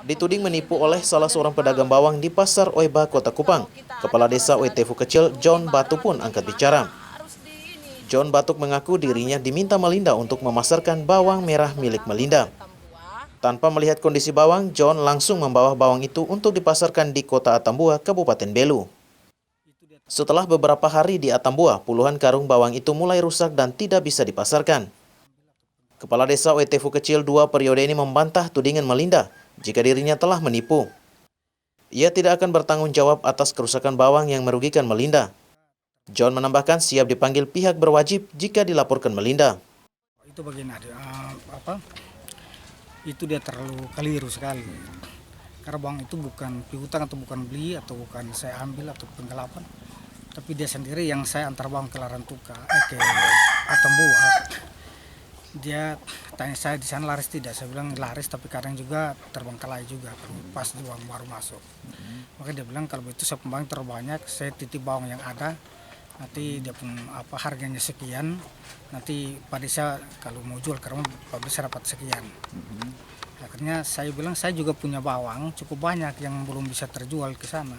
Dituding menipu oleh salah seorang pedagang bawang di Pasar Oeba, Kota Kupang. Kepala Desa Oetefu Kecil, John Batuk pun angkat bicara. John Batuk mengaku dirinya diminta Melinda untuk memasarkan bawang merah milik Melinda. Tanpa melihat kondisi bawang, John langsung membawa bawang itu untuk dipasarkan di Kota Atambua, Kabupaten Belu. Setelah beberapa hari di Atambua, puluhan karung bawang itu mulai rusak dan tidak bisa dipasarkan. Kepala Desa Oetefu Kecil 2 periode ini membantah tudingan Melinda jika dirinya telah menipu. Ia tidak akan bertanggung jawab atas kerusakan bawang yang merugikan Melinda. John menambahkan siap dipanggil pihak berwajib jika dilaporkan Melinda. Itu bagian itu dia terlalu keliru sekali. Karena bawang itu bukan piutang atau bukan beli atau bukan saya ambil atau penggelapan, tapi dia sendiri yang saya antar bawang ke Larantuka, ke Atambua. Dia tanya saya di sana laris tidak, saya bilang laris tapi kadang juga terbengkalai juga pas bawang baru masuk. Maka dia bilang kalau begitu saya pembawang terlalu banyak, saya titip bawang yang ada, nanti dia pun harganya sekian, nanti Pak Desa kalau mau jual karena Pak Desa dapat sekian. Akhirnya saya bilang saya juga punya bawang cukup banyak yang belum bisa terjual ke sana.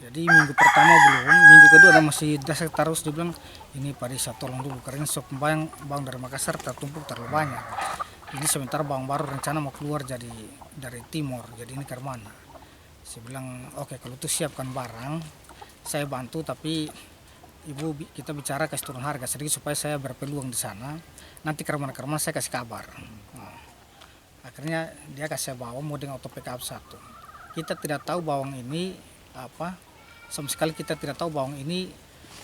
Jadi minggu pertama belum, minggu kedua ada masih dasar terus. Dia bilang ini Pak Desa tolong dulu karena stok bawang dari Makassar tertumpuk terlalu banyak. Ini sementara bawang baru rencana mau keluar dari timur, jadi ini ke mana? Saya bilang oke, kalau itu siapkan barang, saya bantu, tapi ibu kita bicara kasih turun harga sedikit supaya saya berpeluang di sana. Nanti ke mana saya kasih kabar. Nah, akhirnya dia kasih bawang mau dengan auto pickup 1. Kita tidak tahu bawang ini sama sekali kita tidak tahu bawang ini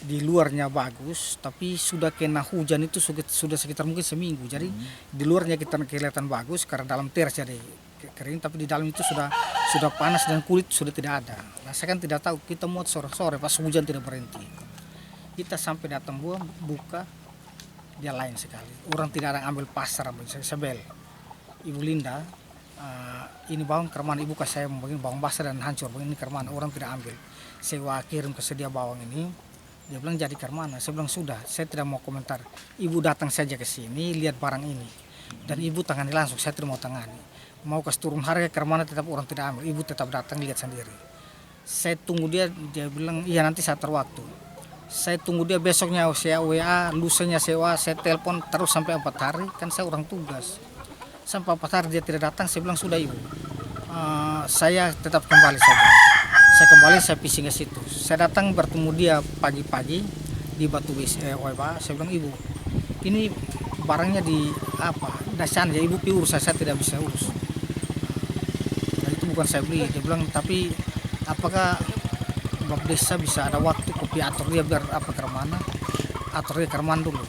di luarnya bagus, tapi sudah kena hujan itu sudah sekitar mungkin seminggu. Jadi di luarnya kita kelihatan bagus karena dalam teras jadi kering, tapi di dalam itu sudah panas dan kulit sudah tidak ada. Nah, saya kan tidak tahu, kita mau sore-sore pas hujan tidak berhenti. Kita sampai datang buka, dia lain sekali. Orang tidak ada ambil pasar, sebel. Ibu Linda, ini bawang kerman ibu kasih saya begini bawang basah dan hancur begini kerman, orang tidak ambil. Saya kirim ke sedia bawang ini, dia bilang jadi kermana. Saya bilang sudah, saya tidak mau komentar. Ibu datang saja ke sini lihat barang ini dan ibu tangani langsung, saya tidak mau tangani. Mau kasih turun harga kermana tetap orang tidak ambil, ibu tetap datang lihat sendiri. Saya tunggu dia bilang iya nanti saat terwaktu. Saya tunggu dia besoknya saya WA, lusanya saya telepon terus sampai 4 hari, kan saya orang tugas. Sampai 4 hari dia tidak datang, saya bilang sudah ibu, saya tetap kembali saja. Saya kembali, saya pising ke situ. Saya datang bertemu dia pagi-pagi di Batu Oeba. Saya bilang ibu, ini barangnya di dasarnya ibu pi urus, saya tidak bisa urus. Nah, itu bukan saya beli. Dia bilang tapi apakah Bapak Desa bisa ada waktu kopi atur dia biar ke mana? Atur dia ke mana dulu.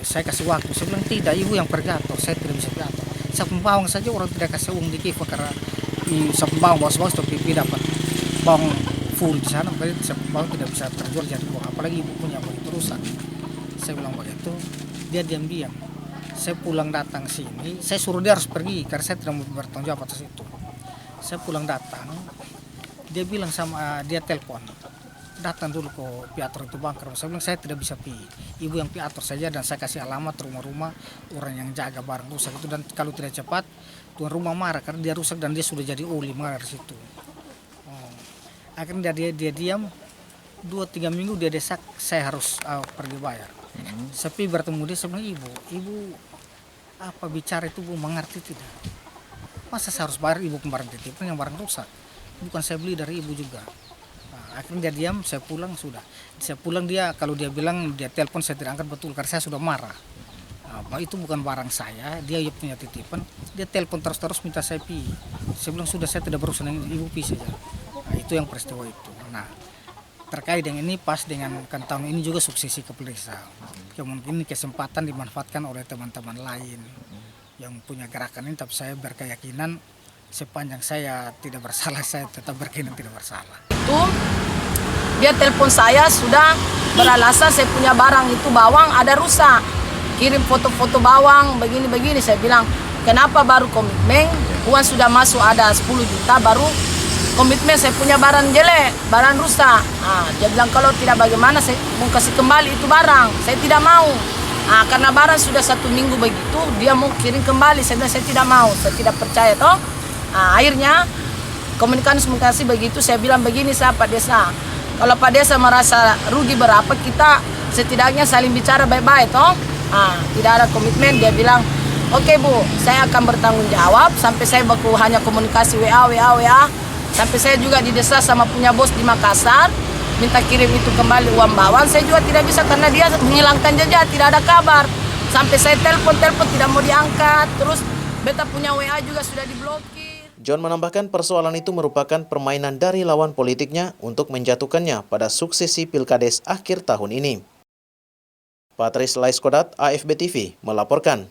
Saya kasih waktu. Saya bilang tidak, ibu yang pergi atur, saya tidak bisa pergi atur. Saya pembawang saja orang tidak kasih uang di Kiva karena saya pembawang bos-bos tapi dapat bawang full di sana, berarti saya pembawang tidak bisa terjual jadi uang. Apalagi ibu punya begitu rusak. Saya bilang begitu, dia diam-diam. Saya pulang datang sini, saya suruh dia harus pergi karena saya tidak mau bertanggung jawab atas itu. Saya pulang datang, dia bilang sama dia telepon, datang dulu ke piator itu bangker. Saya bilang saya tidak bisa pergi, ibu yang piator saja dan saya kasih alamat rumah-rumah orang yang jaga barang rusak itu, dan kalau tidak cepat tuan rumah marah karena dia rusak dan dia sudah jadi oli marah di situ. Akhirnya dia diam 2-3 minggu, dia desak saya harus pergi bayar. Tapi bertemu dia, saya bilang ibu apa bicara itu bu mengerti tidak? Masa saya harus bayar ibu kemarin titipan yang barang rusak? Bukan saya beli dari ibu juga. Nah, akhirnya dia diam, saya pulang sudah. Saya pulang dia kalau dia bilang dia telepon saya tidak angkat betul karena saya sudah marah. Nah, itu bukan barang saya, dia punya titipan. Dia telepon terus minta saya pi. Saya bilang sudah, saya tidak berurusan dengan ibu pi saja. Nah, itu yang peristiwa itu. Nah, terkait dengan ini pas dengan kan tahun ini juga suksesi Kepala Desa. Mungkin ini kesempatan dimanfaatkan oleh teman-teman lain yang punya gerakan ini, tapi saya berkeyakinan sepanjang saya tidak bersalah, saya tetap berkeyakinan tidak bersalah. Itu dia telepon saya sudah beralasan saya punya barang itu bawang ada rusak. Kirim foto-foto bawang begini-begini, saya bilang kenapa baru komitmen, uang sudah masuk ada 10 juta baru komitmen saya punya barang jelek, barang rusak. Nah, dia bilang kalau tidak bagaimana saya mau kasih kembali itu barang, saya tidak mau. Karena barang sudah 1 minggu begitu, dia mau kirim kembali. Saya bilang, saya tidak mau, saya tidak percaya toh. Akhirnya komunikasi begitu, saya bilang begini saya Pak Desa. Kalau Pak Desa merasa rugi berapa, kita setidaknya saling bicara baik-baik toh. Tidak ada komitmen. Dia bilang, oke Bu, saya akan bertanggung jawab. Sampai saya baku hanya komunikasi WA. Sampai saya juga didesa sama punya bos di Makassar, minta kirim itu kembali uang bawang. Saya juga tidak bisa karena dia menghilangkan jejak, tidak ada kabar. Sampai saya telepon tidak mau diangkat. Terus beta punya WA juga sudah diblokir. John menambahkan persoalan itu merupakan permainan dari lawan politiknya untuk menjatuhkannya pada suksesi Pilkades akhir tahun ini. Patrice Laiskodat, AFB TV, melaporkan.